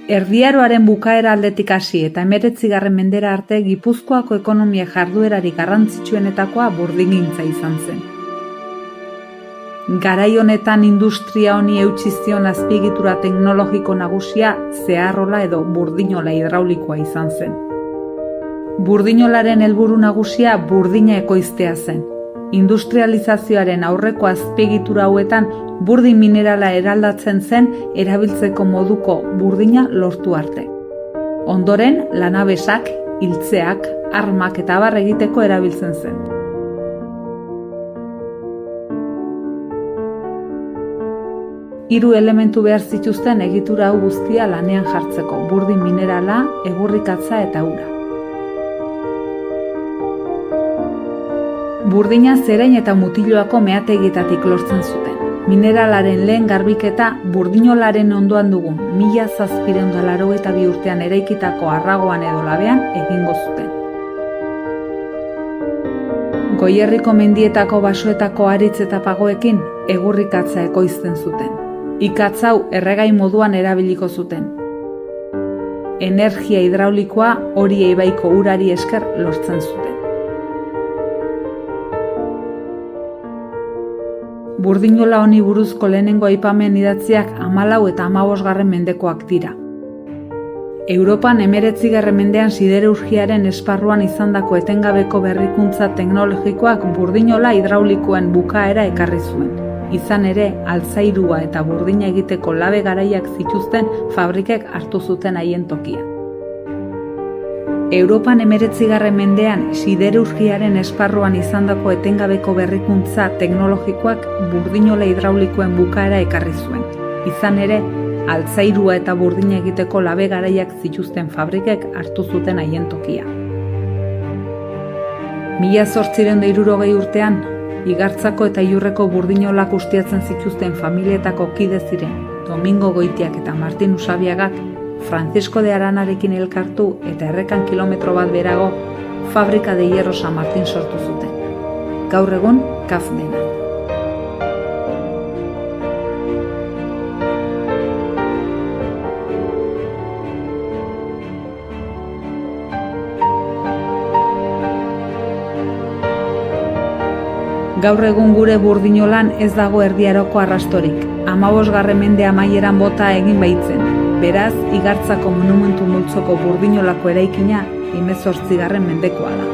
Erdiaroaren bukaera aldetik hasi eta 19. mendera arte Gipuzkoako ekonomia jarduerarik garrantzitsuenetakoa burdingintza izan zen. Garai honetan industria honi eutsi zion azpiegitura teknologiko nagusia zeharrola edo burdinola hidraulikoa izan zen. Burdinolaren helburu nagusia burdina ekoiztea zen. Industrializazioaren aurreko azpiegitura hauetan burdin minerala eraldatzen zen erabiltzeko moduko burdina lortu arte. Ondoren, lanabesak, hiltzeak, armak eta abar egiteko erabiltzen zen. Hiru elementu behar zituzten egitura hau guztia lanean jartzeko: burdin minerala, egurrikatza eta ura. Burdina zerein eta mutiloako meategietatik lortzen zuten. Mineralaren lehen garbiketa burdinolaren ondoan dugun 1782 urtean eraikitako Arragoan edo Labean egingo zuten. Goierriko mendietako basoetako haritz eta pagoekin egurrikatza ekoizten zuten. Ikatz hau erregai moduan erabiliko zuten. Energia hidraulikoa Oria ibaiko urari esker lortzen zuten. Burdinola honi buruzko lehenengo aipamen idatziak 14 eta 15. mendekoak dira. Europan 19. mendean siderurgiaren esparruan izandako etengabeko berrikuntza teknologikoak burdinola hidraulikoen bukaera ekarri zuen. Izan ere, altzairua eta burdina egiteko labe garaiak zituzten fabrikek hartu zuten haien tokia. Europan 19. mendean siderurgiaren esparruan izandako etengabeko berrikuntza teknologikoak burdinola hidraulikoen bukaera ekarri zuen. Izan ere, altzairua eta burdina egiteko labe garaiak zituzten fabrikek hartu zuten haien tokia. 1860 urtean, Igartzako eta Iurreko burdinolak ustiatzen zituzten familietako kide ziren Domingo Goitiak eta Martin Usabiagak Francisco de Aranarekin elkartu eta errekan kilometro bat berago Fabrika de Hierro San Martin sortu zuten. Gaur egun, KAF dena. Gaur egun gure burdinolan ez dago Erdiaroko arrastorik. 15. mende amaieran bota egin baitzen. Beraz, Igartzako monumentu multzoko burdinolako eraikina 18. mendekoa da.